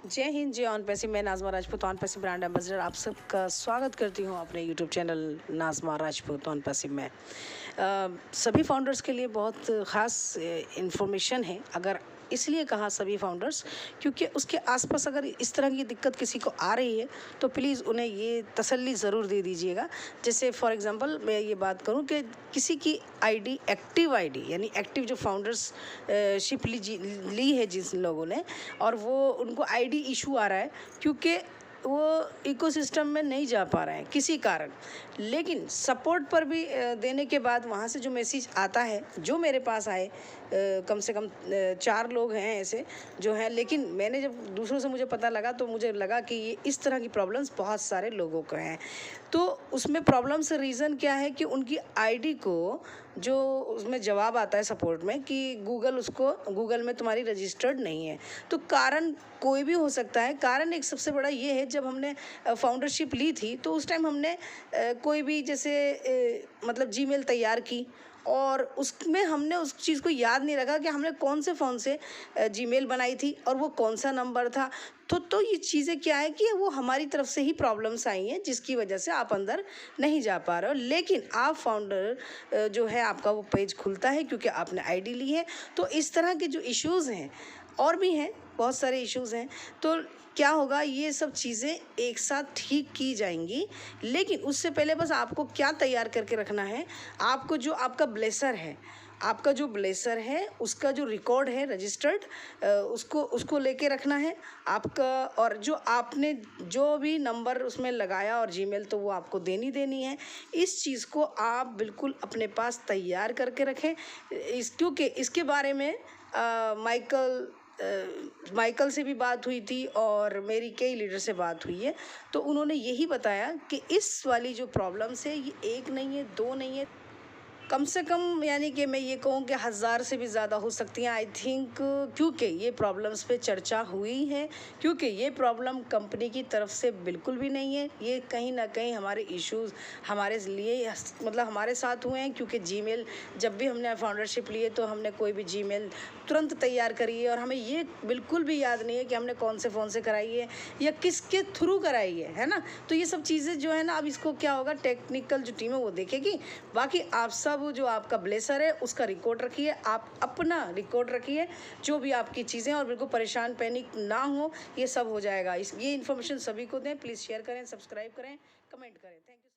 जय हिंद, जय ऑन पैसी। मैं नाज़मा राजपूत, ऑन पैसी ब्रांड एम्बेसडर, आप सबका स्वागत करती हूँ अपने यूट्यूब चैनल नाज़मा राजपूत ऑन पैसी में। सभी फाउंडर्स के लिए बहुत ख़ास इन्फॉर्मेशन है। अगर इसलिए कहा सभी फाउंडर्स, क्योंकि उसके आसपास अगर इस तरह की दिक्कत किसी को आ रही है तो प्लीज़ उन्हें ये तसल्ली ज़रूर दे दीजिएगा। जैसे फॉर एग्जांपल मैं ये बात करूं कि किसी की आईडी, एक्टिव आईडी यानी एक्टिव जो फाउंडर्स शिप ली है जिस लोगों ने, और वो उनको आईडी इशू आ रहा है क्योंकि वो इकोसिस्टम में नहीं जा पा रहे हैं किसी कारण। लेकिन सपोर्ट पर भी देने के बाद वहाँ से जो मैसेज आता है, जो मेरे पास आए, कम से कम 4 लोग हैं ऐसे जो हैं। लेकिन मैंने जब दूसरों से मुझे पता लगा तो मुझे लगा कि ये इस तरह की प्रॉब्लम्स बहुत सारे लोगों को हैं। तो उसमें प्रॉब्लम से रीज़न क्या है कि उनकी आईडी को जो उसमें जवाब आता है सपोर्ट में कि गूगल में तुम्हारी रजिस्टर्ड नहीं है। तो कारण कोई भी हो सकता है। कारण एक सबसे बड़ा ये है, जब हमने फाउंडरशिप ली थी तो उस टाइम हमने कोई भी जैसे मतलब जीमेल तैयार की और उसमें हमने उस चीज़ को याद नहीं रखा कि हमने कौन से फ़ोन से जीमेल बनाई थी और वो कौन सा नंबर था। तो ये चीज़ें क्या है कि वो हमारी तरफ से ही प्रॉब्लम्स आई हैं, जिसकी वजह से आप अंदर नहीं जा पा रहे हो। लेकिन आप फाउंडर जो है, आपका वो पेज खुलता है क्योंकि आपने आईडी ली है। तो इस तरह के जो इश्यूज़ हैं, और भी हैं, बहुत सारे इश्यूज़ हैं। तो क्या होगा, ये सब चीज़ें एक साथ ठीक की जाएंगी। लेकिन उससे पहले बस आपको क्या तैयार करके रखना है, आपको जो आपका ब्लेसर है उसका जो रिकॉर्ड है रजिस्टर्ड, उसको लेके रखना है आपका। और जो आपने जो भी नंबर उसमें लगाया और जीमेल, तो वो आपको देनी है। इस चीज़ को आप बिल्कुल अपने पास तैयार करके रखें। क्योंकि इसके बारे में माइकल से भी बात हुई थी और मेरी कई लीडर से बात हुई है। तो उन्होंने यही बताया कि इस वाली जो प्रॉब्लम्स है, ये एक नहीं है, दो नहीं है, कम से कम यानी कि मैं ये कहूँ कि 1000 से भी ज़्यादा हो सकती हैं आई थिंक। क्योंकि ये प्रॉब्लम्स पे चर्चा हुई है, क्योंकि ये प्रॉब्लम कंपनी की तरफ से बिल्कुल भी नहीं है। ये कहीं ना कहीं हमारे इश्यूज़ हमारे लिए मतलब हमारे साथ हुए हैं। क्योंकि जीमेल, जब भी हमने फाउंडरशिप लिए तो हमने कोई भी जीमेल तुरंत तैयार करी है और हमें ये बिल्कुल भी याद नहीं है कि हमने कौन से फ़ोन से कराई है या किसके थ्रू कराई है ना। तो ये सब चीज़ें जो है ना, अब इसको क्या होगा, टेक्निकल जो टीम है वो देखेगी। बाकी आप सब जो आपका ब्लेसर है उसका रिकॉर्ड रखिए, आप अपना रिकॉर्ड रखिए, जो भी आपकी चीज़ें, और बिल्कुल परेशान, पैनिक ना हो, ये सब हो जाएगा। ये इन्फॉर्मेशन सभी को दें। प्लीज़ शेयर करें, सब्सक्राइब करें, कमेंट करें। Thank you.